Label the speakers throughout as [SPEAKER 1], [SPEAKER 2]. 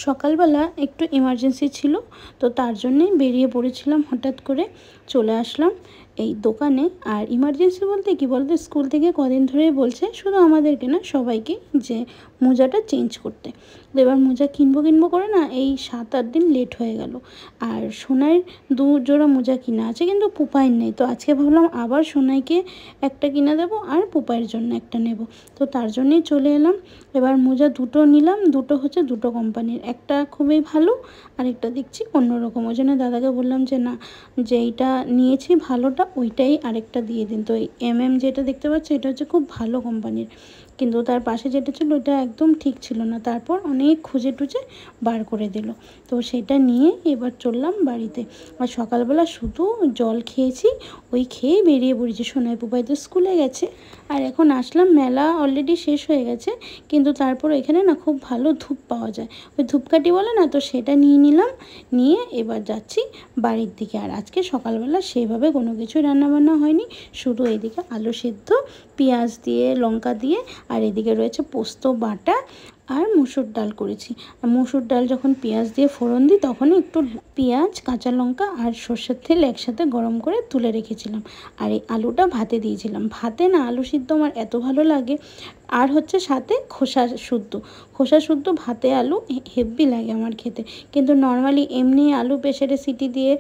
[SPEAKER 1] সকালবেলা একটু ইমার্জেন্সি ছিল, তো তার জন্যে বেরিয়ে পড়েছিলাম। হঠাৎ করে চলে আসলাম এই দোকানে। আর ইমার্জেন্সি বলতে কি বলতে, স্কুল থেকে কদিন ধরেই বলছে, শুধু আমাদেরকে না সবাইকে, যে মোজাটা চেঞ্জ করতে। তো এবার মোজা কিনবো করে না এই 7-8 দিন লেট হয়ে গেল। আর সোনাইয়ের 2 জোড়া মোজা কিনা আছে, কিন্তু পুপাইয়ের নেই। তো আজকে ভাবলাম আবার সোনাইকে একটা কিনে দেবো আর পুপাইয়ের জন্য একটা নেব। তো তার জন্যেই চলে এলাম। এবার মোজা দুটো নিলাম, দুটো হচ্ছে দুটো কোম্পানির, একটা খুবই ভালো আর একটা দেখছি অন্যরকম। ওই জন্য দাদাকে বললাম যে না, যে এইটা নিয়েছি ভালোটা ওইটাই আরেকটা দিয়ে দিন। তো এই যেটা দেখতে পাচ্ছি এটা হচ্ছে খুব ভালো কোম্পানির, কিন্তু তার পাশে যেটা ছিল ওটা একদম ঠিক ছিল না। তারপর অনেক খুঁজে টুজে বার করে দিল। তো সেটা নিয়ে এবার চললাম বাড়িতে। আর সকালবেলা শুধু জল খেয়েছি, ওই খেয়ে বেরিয়ে পড়েছি। সোনাই পুপাই তো স্কুলে গেছে। আর এখন আসলাম, মেলা অলরেডি শেষ হয়ে গেছে, কিন্তু তারপর এখানে না খুব ভালো ধূপ পাওয়া যায়, ওই ধূপকাঠি বলে না, তো সেটা নিয়ে নিলাম। নিয়ে এবার যাচ্ছি বাড়ির দিকে। আর আজকে সকালবেলা সেভাবে কোনো কিছু রান্নাবান্না হয়নি, শুধু এদিকে আলু সেদ্ধ, পেঁয়াজ দিয়ে, লঙ্কা দিয়ে, আর এদিকে রয়েছে পোস্ত বাটা আর মুসুর ডাল করেছি। আর মুসুর ডাল যখন পেঁয়াজ দিয়ে ফোড়ন দিই, তখনই একটু পেঁয়াজ, কাঁচা লঙ্কা আর সর্ষের তেল একসাথে গরম করে তুলে রেখেছিলাম। আর এই আলুটা ভাতে দিয়েছিলাম। ভাতে না আলু সিদ্ধ আমার এত ভালো লাগে। আর হচ্ছে সাথে খোসা শুদ্ধ ভাতে আলু হেভি লাগে আমার খেতে। কিন্তু নর্মালি এমনি আলু প্রেসারে সিটি দিয়ে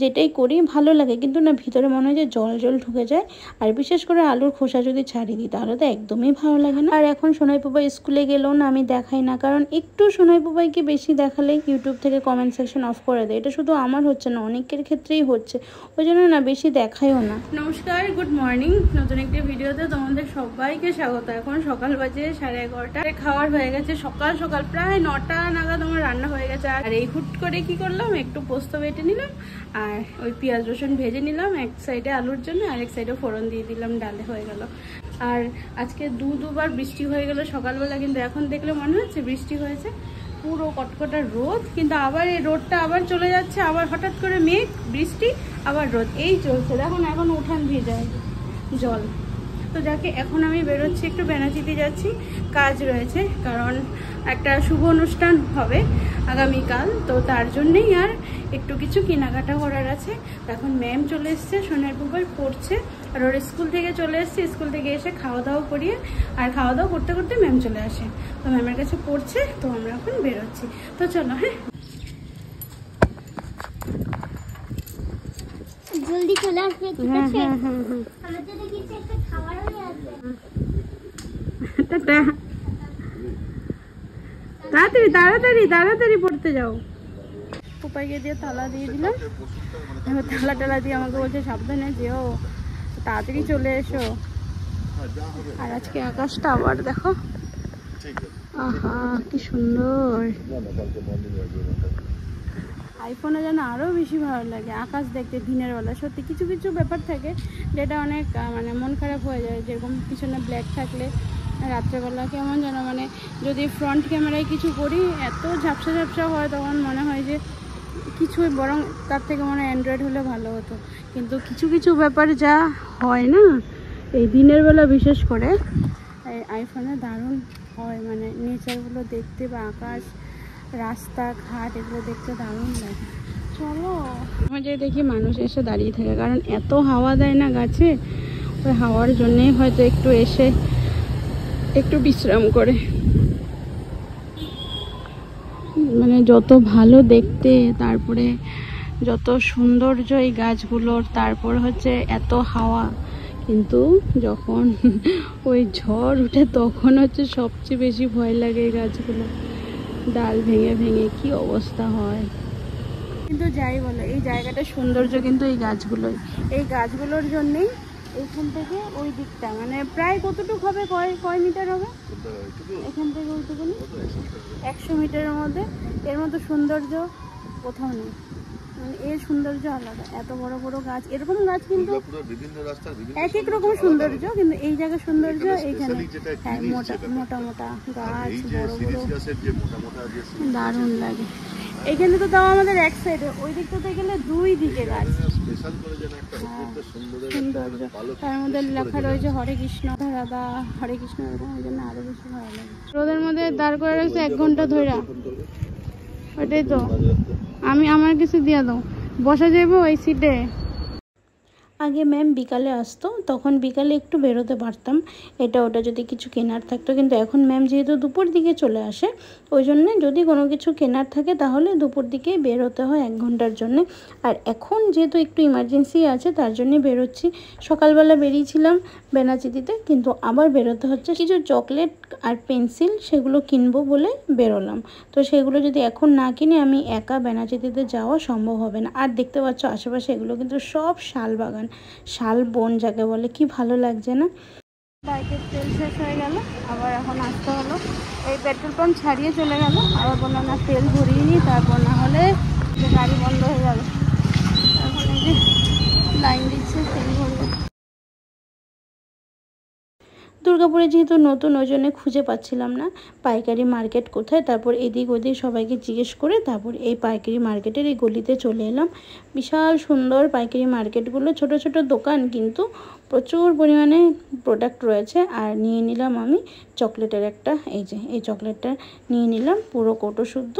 [SPEAKER 1] যেটাই করি ভালো লাগে, কিন্তু না ভিতরে মনে হয় যে জল ঢুকে যায়। আর বিশেষ করে আলুর খোসা যদি ছাড়িয়ে দিই তাহলে তো একদমই ভালো লাগে না। আর এখন সোনাই পুপাই স্কুলে গেলেও না আমি দেখাই না, কারণ একটু সোনাই পুপাইকে বেশি দেখালেই ইউটিউব থেকে কমেন্ট সেকশন অফ করে দেয়। এটা শুধু আমার হচ্ছে না, অনেকের ক্ষেত্রেই হচ্ছে, ওই জন্য না বেশি দেখাইও না। নমস্কার, গুড মর্নিং। নতুন একটি ভিডিওতে তোমাদের সবাইকে স্বাগত। এখন সকাল বাজে 11:30, খাওয়ার হয়ে গেছে। সকাল সকাল প্রায় 9টা নাগাদ আমার রান্না হয়ে গেছে। আর এই হুট করে কি করলাম, একটু পোস্ত বেটে নিলাম আর ওই পেঁয়াজ রসুন ভেজে নিলাম এক সাইডে আলুর জন্য, আর এক সাইডে ফোড়ন দিয়ে দিলাম, ডালে হয়ে গেল। আর আজকে দুবার বৃষ্টি হয়ে গেল সকালবেলা, কিন্তু এখন দেখলে মনে হচ্ছে বৃষ্টি হয়েছে। পুরো কটকটা রোদ, কিন্তু আবার এই রোদটা আবার চলে যাচ্ছে, আবার হঠাৎ করে মেঘ, বৃষ্টি, আবার রোদ, এই চলছে। দেখুন এখন উঠান ভিজায় জল। তো যাকে এখন আমি বেরোচ্ছি, একটু বেনাচিতে যাচ্ছি, কাজ রয়েছে, কারণ একটা শুভ অনুষ্ঠান হবে আগামীকাল। তো তার জন্যেই আর একটু কিছু কেনাকাটা করার আছে। এখন ম্যাম চলে এসছে, সোনার পুপাই পড়ছে, আর ওর স্কুল থেকে চলে এসছে। স্কুল থেকে এসে খাওয়া দাওয়া করিয়ে, আর খাওয়া দাওয়া করতে করতে ম্যাম চলে আসে। তো ম্যামের কাছে পড়ছে, তো আমরা এখন বেরোচ্ছি। তো চলো, হ্যাঁ
[SPEAKER 2] জলদি চলে আসবে, ঠিক আছে? আমাদের কিছু একটা খাবার হয়ে আসবে।
[SPEAKER 1] টাটা। তাড়াতাড়ি পড়তে যাও। পুপাইকে দিয়ে তালা দিয়ে দিলাম। তালা দিয়ে আমাকে বলছে সাবধানে যেও, তাড়াতাড়ি চলে এসো। আর আজকে আকাশটা আবার দেখো, আহা কি সুন্দর। আইফোনে যেন আরও বেশি ভালো লাগে আকাশ দেখতে দিনের বেলা। সত্যি কিছু কিছু ব্যাপার থাকে যেটা অনেক মানে মন খারাপ হয়ে যায়, যেরকম পিছনে ব্ল্যাক থাকলে রাত্রেবেলা কেমন যেন, মানে যদি ফ্রন্ট ক্যামেরায় কিছু করি এত ঝাপসা হয়, তখন মনে হয় যে কিছুই, বরং তার থেকে মনে হয় অ্যান্ড্রয়েড হলে ভালো হতো। কিন্তু কিছু কিছু ব্যাপার যা হয় না এই দিনের বেলা, বিশেষ করে এই আইফোনে দারুণ হয়, মানে নেচারগুলো দেখতে বা আকাশ, রাস্তাঘাট এগুলো দেখতে দারুণ লাগে। চলো যে দেখি মানুষ এসে দাঁড়িয়ে থাকে, কারণ এত হাওয়া দেয় না গাছে, ওই হাওয়ার জন্যেই হয়তো একটু এসে একটু বিশ্রাম করে। মানে যত ভালো দেখতে, তারপরে যত সৌন্দর্য এই গাছগুলোর, তারপর হচ্ছে এত হাওয়া, কিন্তু যখন ওই ঝড় উঠে তখন হচ্ছে সবচেয়ে বেশি ভয় লাগে এই গাছগুলো, ডাল ভেঙে কি অবস্থা হয়। কিন্তু যাই বলো, এই জায়গাটার সৌন্দর্য কিন্তু এই গাছগুলোর জন্যেই এইখান থেকে ওই দিকটা, মানে প্রায় কতটুকু হবে, কয় মিটার হবে এখান থেকে ওইটুকুনি, 100 মিটারের মধ্যে। এর মতো সৌন্দর্য কোথাও নেই, মানে এর সৌন্দর্য আলাদা। এত বড় বড় গাছ, এরকম গাছ কিন্তু এক এক রকম সৌন্দর্য, কিন্তু এই জায়গার সৌন্দর্য এইখানে, হ্যাঁ মোটা গাছ, বড় দারুণ লাগে। এইখানে তো তাও আমাদের এক সাইডে, ওই দিকটাতে গেলে 2 দিকে গাছ, সৌন্দর্য। তার মধ্যে লেখা রয়েছে হরে কৃষ্ণ রাধা হরে কৃষ্ণ, এরকম, ওই জন্য আরো বেশি ভালো লাগে। রোদের মধ্যে দাঁড় করে রাখছে 1 ঘন্টা ধরে, ওটাই তো, আমি আমার কিছু দিয়ে দাও, বসা যাবো ওই সিটে। আগে ম্যাম বিকালে আসতো, তখন বিকালে একটু বেরোতে পারতাম, এটা ওটা যদি কিছু কেনার থাকতো। কিন্তু এখন ম্যাম যেহেতু দুপুর দিকে চলে আসে, ওই জন্যে যদি কোনো কিছু কেনার থাকে তাহলে দুপুর দিকেই বেরোতে হয় 1 ঘন্টার জন্যে। আর এখন যেহেতু একটু ইমার্জেন্সি আছে তার জন্যে বেরোচ্ছি। সকালবেলা বেরিয়েছিলাম বেনাচিতিতে, কিন্তু আবার বেরোতে হচ্ছে। কিছু চকলেট আর পেন্সিল সেগুলো কিনবো বলে বেরোলাম। তো সেগুলো যদি এখন না কিনে আমি একা বেনাচিতিতে যাওয়া সম্ভব হবে না। আর দেখতে পাচ্ছ আশেপাশে এগুলো কিন্তু সব শাল বাগান, শাল বন যাকে বলে, কি ভালো লাগছে না। বাইকের তেল শেষ হয়ে গেল, আবার এখন আসতে হলো। এই পেট্রোল পাম্প ছাড়িয়ে চলে গেল, আবার বললাম না তেল ভরিয়ে নিই, তারপর না হলে গাড়ি বন্ধ হয়ে যাবে। এখন এই যে লাইন দিচ্ছে তেল ভরবে। দুর্গাপুরে যেহেতু নতুন, ওই জন্য খুঁজে পাচ্ছিলাম না পাইকারি মার্কেট কোথায়। তারপর এদিক ওদিক সবাইকে জিজ্ঞেস করে তারপর এই পাইকারি মার্কেটের এই গলিতে চলে এলাম। বিশাল সুন্দর পাইকারি মার্কেটগুলো, ছোট ছোট দোকান, কিন্তু প্রচুর পরিমাণে প্রোডাক্ট রয়েছে। আর নিয়ে নিলাম আমি চকলেটের একটা, এই যে এই চকলেটটা নিয়ে নিলাম পুরো কৌটো শুদ্ধ।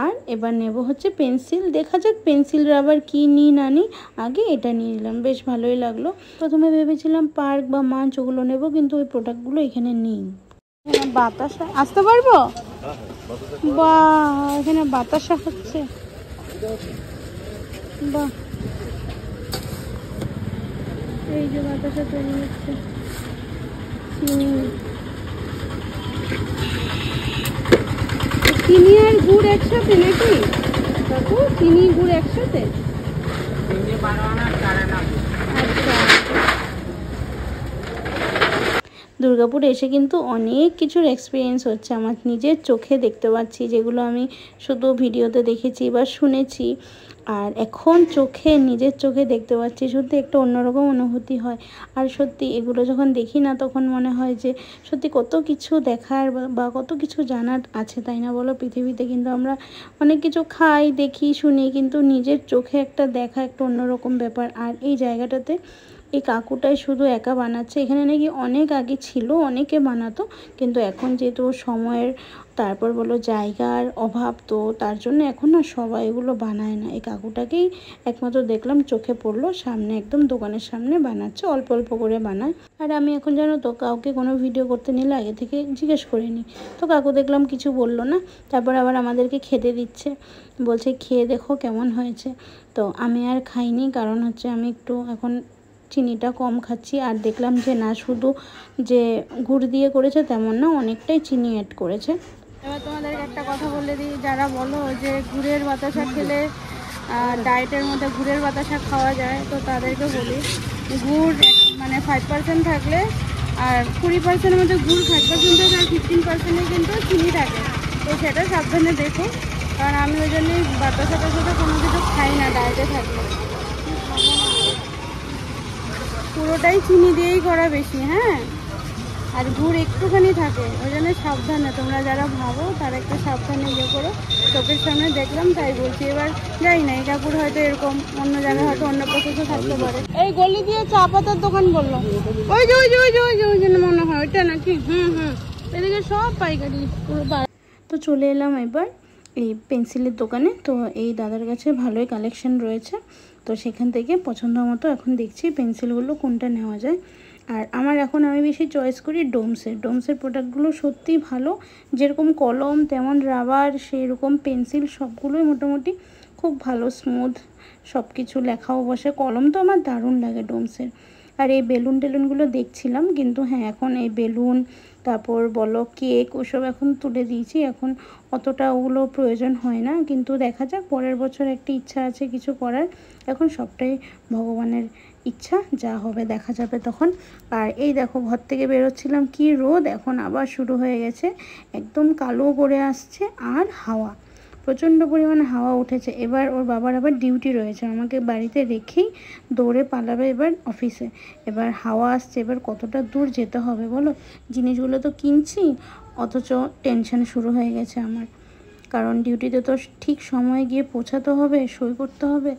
[SPEAKER 1] আর এবার নেব হচ্ছে পেন্সিল, দেখা যাক পেন্সিল রাবার কী নিই না নিই, আগে এটা নিয়ে নিলাম, বেশ ভালোই লাগলো। প্রথমে ভেবেছিলাম পার্ক বা মাঞ্চ ওগুলো নেব, কিন্তু ওই প্রোডাক্টগুলো এখানে নেই। বাতাসা আসতে পারবো? বাহ, এখানে বাতাসা হচ্ছে, বাহ, এই যে বাতাসা তৈরি হচ্ছে। চিনি আর গুড় একসাথে নাকি কাকু? চিনি গুড় একসাথে? আচ্ছা। দুর্গাপুর এসে কিন্তু অনেক কিছুর এক্সপিরিয়েন্স হচ্ছে, আমার নিজের চোখে দেখতে পাচ্ছি, যেগুলো আমি শুধু ভিডিওতে দেখেছি বা শুনেছি, আর এখন চোখে নিজের চোখে দেখতে পাচ্ছি, সত্যি একটা অন্যরকম অনুভূতি হয়। আর সত্যি এগুলো যখন দেখি না তখন মনে হয় যে সত্যি কত কিছু দেখার বা কত কিছু জানার আছে, তাই না বলো? পৃথিবীতে কিন্তু আমরা অনেক কিছু খাই, দেখি, শুনি, কিন্তু নিজের চোখে একটা দেখা একটা অন্যরকম ব্যাপার। আর এই জায়গাটাতে এই কাকুটাই শুধু একা বানাচ্ছে, এখানে নাকি অনেক আগে ছিল, অনেকে বানাতো, কিন্তু এখন যেহেতু সময়ের তারপর বলো জায়গার অভাব, তো তার জন্য এখন না সবাই এগুলো বানায় না। এই কাকুটাকেই একমাত্র দেখলাম, চোখে পড়লো, সামনে একদম দোকানের সামনে বানাচ্ছে, অল্প অল্প করে বানায়। আর আমি এখন জানো তো কাউকে কোনো ভিডিও করতে নিলে আগে থেকে জিজ্ঞেস করিনি, তো কাকু দেখলাম কিছু বললো না। তারপর আবার আমাদেরকে খেতে দিচ্ছে, বলছে খেয়ে দেখো কেমন হয়েছে। তো আমি আর খাইনি, কারণ হচ্ছে আমি একটু এখন চিনিটা কম খাচ্ছি। আর দেখলাম যে না, শুধু যে গুড় দিয়ে করেছে তেমন না, অনেকটাই চিনি অ্যাড করেছে। এবার তোমাদেরকে একটা কথা বলে দিই, যারা বলো যে গুড়ের বাতাসা খেলে ডায়েটের মধ্যে গুড়ের বাতাসা খাওয়া যায়, তো তাদেরকে বলি গুড় মানে 5% থাকলে আর 20%-এর মধ্যে গুড় 5% থাকে, আর 15%-এ কিন্তু চিনি থাকে। তো সেটা সাবধানে দেখো, কারণ আমি ওই জন্যই বাতাসাটার সাথে কোনো কিছু খাই না ডায়েটে থাকলে। পুরোটাই চিনি দিয়েই করা বেশি, হ্যাঁ, আর গুড় একটুখানি থাকে, ওই জন্য সাবধানে তোমরা যারা ভাবো তারা একটু সাবধানে ইয়ে করো। চোখের সামনে দেখলাম তাই বলছি। এবার যাই না, এই কাকুর হয়তো এরকম, অন্য জায়গায় হয়তো অন্য প্রসেসও থাকতে পারে। এই গলি দিয়ে চা পাতার দোকান বললো, ওই যে ওই যে ওই যে ওই যে ওই জন্য মনে হয় ওইটা নাকি। এদিকে সব পাইকারি পুরো। তো চলে এলাম এবার এই পেন্সিলের দোকানে। তো এই দাদার কাছে ভালোই কালেকশন রয়েছে, তো সেখান থেকে পছন্দ মতো এখন দেখছি পেন্সিলগুলো কোনটা নেওয়া যায়। আর আমার এখন আমি বেশি চয়েস করি ডোমসের প্রোডাক্টগুলো সত্যিই ভালো, যেরকম কলম তেমন রাবার, সেরকম পেন্সিল সবগুলোই মোটামুটি খুব ভালো, স্মুথ, সব কিছু লেখাও বসে। কলম তো আমার দারুণ লাগে ডোমসের। আর এই বেলুন টেলুনগুলো দেখছিলাম, কিন্তু হ্যাঁ এখন এই বেলুন তারপর বলো কেক ওসব এখন তুলে দিয়েছি, এখন অতটা ওগুলো প্রয়োজন হয় না। কিন্তু দেখা যাক, পরের বছর একটা ইচ্ছা আছে কিছু করার, এখন সবটাই ভগবানের ইচ্ছা, যা হবে দেখা যাবে তখন। আর এই দেখো ঘর থেকে বেরোচ্ছিলাম, কি রোদ, এখন আবার শুরু হয়ে গেছে, একদম কালো করে আসছে। আর হাওয়া, প্রচণ্ড পরিমাণে হাওয়া উঠেছে। এবার ওর বাবার আবার ডিউটি রয়েছে, আমাকে বাড়িতে রেখেই দৌড়ে পালাবে এবার অফিসে। এবার হাওয়া আসছে, এবার কতটা দূর যেতে হবে বলো? জিনিসগুলো তো কিনছি, অথচ টেনশন শুরু হয়ে গেছে আমার, কারণ ডিউটিতে তো ঠিক সময়ে গিয়ে পৌঁছাতে হবে, সই করতে হবে।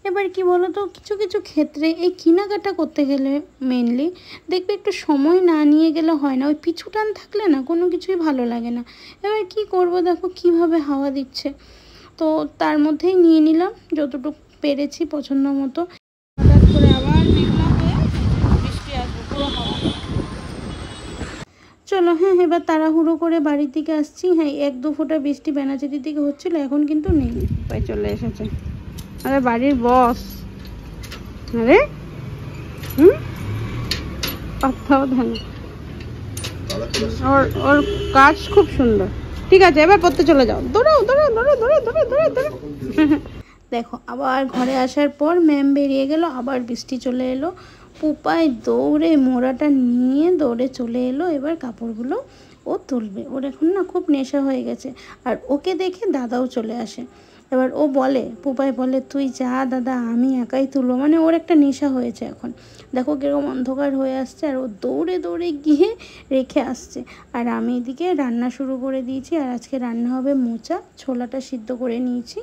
[SPEAKER 1] এবার কি বলো তো, কিছু কিছু ক্ষেত্রে এই কেনাকাটা করতে গেলে মেনলি দেখবে একটু সময় না নিয়ে গেলে হয় না, ওই পিছু টান থাকলে না কোনো কিছুই ভালো লাগে না। এবার কি করব, দেখো কিভাবে হাওয়া দিচ্ছে, তো তার মধ্যেই নিয়ে নিলাম যতটুকু পেরেছি পছন্দ মতো। হঠাৎ করে আবার মেঘলা হয়ে বৃষ্টি আসবে পুরো হাওয়া। চলো হ্যাঁ, এবার তাড়াহুড়ো করে বাড়ির দিকে আসছি। হ্যাঁ, 1-2 ফোঁটা বৃষ্টি বেনাচিতির দিকে হচ্ছিল, এখন কিন্তু নেই। পাই চলে এসেছে আরে বাড়ির বস। আরে পাত্তাও দেয় না। ওর কাজ খুব সুন্দর। ঠিক আছে, এবার পড়তে চলে যাও। দৌড়াও দৌড়াও দৌড়াও দৌড়াও দৌড়াও দৌড়াও দৌড়াও। দেখো আবার ঘরে আসার পর ম্যাম বেরিয়ে গেল, আবার বৃষ্টি চলে এলো। পুপাই দৌড়ে মোড়াটা নিয়ে দৌড়ে চলে এলো। এবার কাপড়গুলো ও তুলবে। ওর এখন না খুব নেশা হয়ে গেছে। আর ওকে দেখে দাদাও চলে আসে। এবার ও বলে, পুপাই বলে, তুই যা দাদা, আমি একাই তুলবো। মানে ওর একটা নেশা হয়েছে এখন। দেখো কীরকম অন্ধকার হয়ে আসছে, আর ও দৌড়ে দৌড়ে গিয়ে রেখে আসছে। আর আমি এদিকে রান্না শুরু করে দিয়েছি। আর আজকে রান্না হবে মোচা, ছোলাটা সিদ্ধ করে নিয়েছি।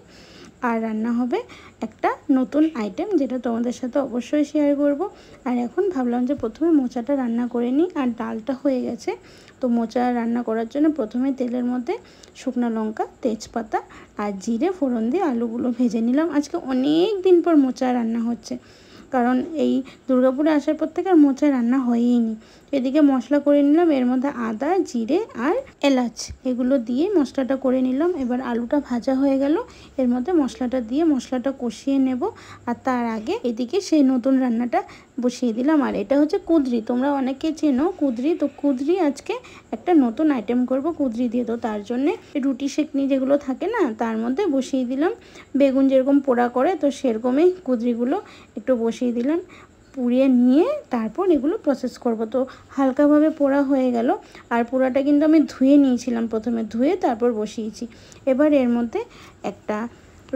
[SPEAKER 1] আর রান্না হবে একটা নতুন আইটেম, যেটা তোমাদের সাথে অবশ্যই শেয়ার করব। আর এখন ভাবলাম যে প্রথমে মোচাটা রান্না করে নিই। আর ডালটা হয়ে গেছে। তো মোচা রান্না করার জন্য প্রথমে তেলের মধ্যে শুকনো লঙ্কা, তেজপাতা আর জিরে ফোড়ন দিয়ে আলুগুলো ভেজে নিলাম। আজকে অনেক দিন পর মোচা রান্না হচ্ছে, কারণ এই দুর্গাপুরে আসার পর থেকে আর মোচা রান্না হয়ই নি। এদিকে মশলা করে নিলাম, এর মধ্যে আদা, জিরে আর এলাচ এগুলো দিয়ে মশলাটা করে নিলাম। এবার আলুটা ভাজা হয়ে গেল, এর মধ্যে মশলাটা দিয়ে মশলাটা কষিয়ে নেব। আর তার আগে এদিকে সেই নতুন রান্নাটা বসিয়ে দিলাম। আর এটা হচ্ছে কুঁদরি, তোমরা অনেকে চেনো কুঁদরি। তো কুঁদরি আজকে একটা নতুন আইটেম করব কুঁদরি দিয়ে। তো তার জন্যে রুটি সেকনি যেগুলো থাকে না, তার মধ্যে বসিয়ে দিলাম। বেগুন যেরকম পোড়া করে, তো সেরকমই কুঁদরিগুলো একটু বসিয়ে দিলাম। পুড়িয়ে নিয়ে তারপর এগুলো প্রসেস করব। তো হালকাভাবে পোড়া হয়ে গেল। আর পোড়াটা কিন্তু আমি ধুয়ে নিয়েছিলাম, প্রথমে ধুয়ে তারপর বসিয়েছি। এবার এর মধ্যে একটা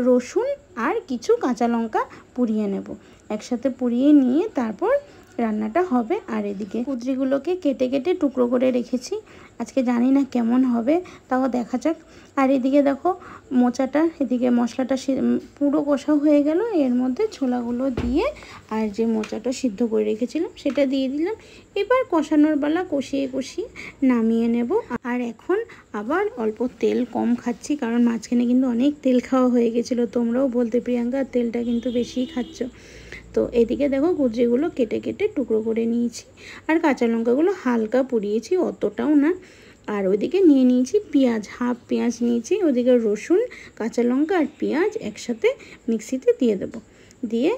[SPEAKER 1] রসুন আর কিছু কাঁচা লঙ্কা পুড়িয়ে নেব। একসাথে পুড়িয়ে নিয়ে তারপর রান্নাটা হবে। আর এদিকে কুঁদরিগুলোকে কেটে কেটে টুকরো করে রেখেছি। আজকে জানি না কেমন হবে, তাও দেখা যাক। আর এদিকে দেখো মোচাটা, এদিকে মশলাটা পুরো কষা হয়ে গেল। এর মধ্যে ছোলাগুলো দিয়ে আর যে মোচাটা সিদ্ধ করে রেখেছিলাম সেটা দিয়ে দিলাম। এবার কষানোর বেলা কষিয়ে কষিয়ে নামিয়ে নেব। আর এখন আবার অল্প তেল কম খাচ্ছি, কারণ মাঝখানে কিন্তু অনেক তেল খাওয়া হয়ে গেছিলো। তোমরাও বলতে প্রিয়াঙ্কা তেলটা কিন্তু বেশিই খাচ্ছ। তো এদিকে দেখো কুঁদরিগুলো কেটে কেটে টুকরো করে নিয়েছি। আর কাঁচা লঙ্কাগুলো হালকা পুড়িয়েছি, অতটাও না। আর ওইদিকে নিয়ে নিয়েছি পেঁয়াজ, হাফ পেঁয়াজ নিয়েছি। ওদিকে রসুন, কাঁচা লঙ্কা আর পেঁয়াজ একসাথে মিক্সিতে দিয়ে দেবো। দিয়ে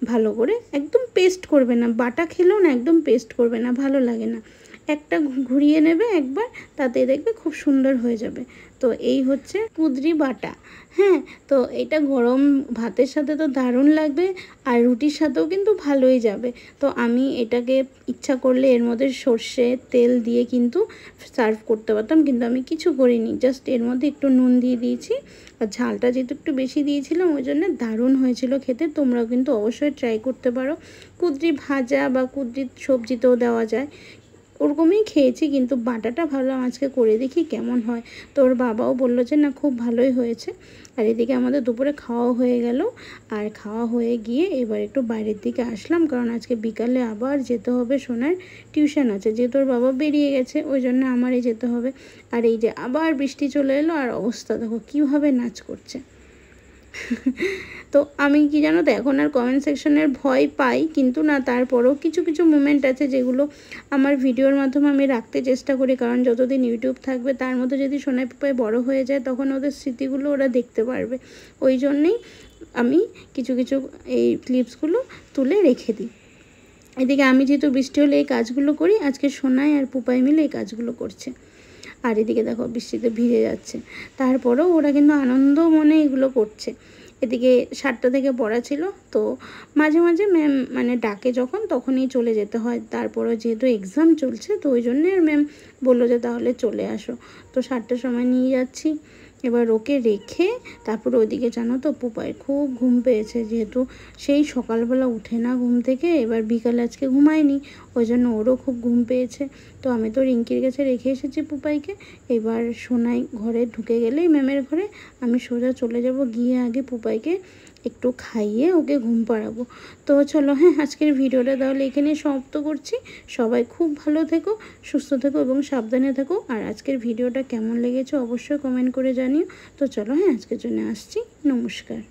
[SPEAKER 1] ভালো করে একদম পেস্ট করবে না, বাটা খেলেও না একদম পেস্ট করবে না, ভালো লাগে না। একটা ঘুরিয়ে নেবে একবার, তাতে দেখবে খুব সুন্দর হয়ে যাবে। তো এই হচ্ছে কুঁদরি বাটা। হ্যাঁ, তো এটা গরম ভাতের সাথে তো দারুণ লাগবে, আর রুটির সাথেও কিন্তু ভালোই যাবে। তো আমি এটাকে ইচ্ছা করলে এর মধ্যে সর্ষে তেল দিয়ে কিন্তু সার্ভ করতে পারতাম, কিন্তু আমি কিছু করিনি। জাস্ট এর মধ্যে একটু নুন দিয়ে দিয়েছি। আর ঝালটা যেহেতু একটু বেশি দিয়েছিলাম, ওই জন্য দারুণ হয়েছিল খেতে। তোমরাও কিন্তু অবশ্যই ট্রাই করতে পারো। কুঁদরি ভাজা বা কুঁদরির সবজিতেও দেওয়া যায়, ওরকমই খেয়েছি, কিন্তু বাটাটা ভাবলাম আজকে করে দেখি কেমন হয়। তো ওর বাবাও বললো যে না খুব ভালোই হয়েছে। আর এদিকে আমাদের দুপুরে খাওয়া হয়ে গেল। আর খাওয়া হয়ে গিয়ে এবার একটু বাইরের দিকে আসলাম, কারণ আজকে বিকালে আবার যেতে হবে, সোনার টিউশন আছে। যেহেতু ওর বাবা বেরিয়ে গেছে, ওই জন্য আমারই যেতে হবে। আর এই যে আবার বৃষ্টি চলে এলো, আর অবস্থা দেখো কীভাবে নাচ করছে। তো আমি কি জানো তো, এখন আর কমেন্ট সেকশনের ভয় পাই, কিন্তু না তারপরেও কিছু কিছু মোমেন্ট আছে যেগুলো আমার ভিডিওর মাধ্যমে আমি রাখতে চেষ্টা করি। কারণ যতদিন ইউটিউব থাকবে, তার মধ্যে যদি সোনাই পাপাই বড় হয়ে যায়, তখন ওদের স্মৃতিগুলো ওরা দেখতে পারবে। ওই জন্যেই আমি কিছু কিছু এই ক্লিপসগুলো তুলে রেখে দিই। এদিকে আমি যেহেতু বৃষ্টি হলে এই কাজগুলো করি, আজকে সোনাই আর পুপাই মিলে এই কাজগুলো করছে। আর এদিকে দেখো বৃষ্টিতে ভিজে যাচ্ছে, তারপরেও ওরা কিন্তু আনন্দ মনে এগুলো করছে। এদিকে 7টা থেকে পড়া ছিল, তো মাঝে মাঝে ম্যাম মানে ডাকে যখন, তখনই চলে যেতে হয়। তারপরে যেহেতু এক্সাম চলছে, তো ওই জন্যে আর ম্যাম বললো যে তাহলে চলে আসো। তো 7টার সময় নিয়ে যাচ্ছি। এবার ওকে রেখে তারপর ওইদিকে জানো তো পুপাইয়ের খুব ঘুম পেয়েছে, যেহেতু সেই সকালবেলা উঠে না ঘুম থেকে। এবার বিকালে আজকে ঘুমায়নি, ওই জন্য ওরও খুব ঘুম পেয়েছে। তো আমি তো রিঙ্কির কাছে রেখে এসেছি পুপাইকে। এবার সোনাই ঘরে ঢুকে গেলেই ম্যামের ঘরে, আমি সোজা চলে যাব, গিয়ে আগে পুপাইকে একটু খাইয়ে ওকে ঘুম পাড়াবো। তো চলো হ্যাঁ, আজকের ভিডিওটা তাহলে এখানে সমাপ্ত করছি। সবাই খুব ভালো থেকো, সুস্থ থেকো এবং সাবধানে থেকো। আর আজকের ভিডিওটা কেমন লেগেছে অবশ্যই কমেন্ট করে জানিও। তো চলো হ্যাঁ, আজকের জন্য আসছি। নমস্কার।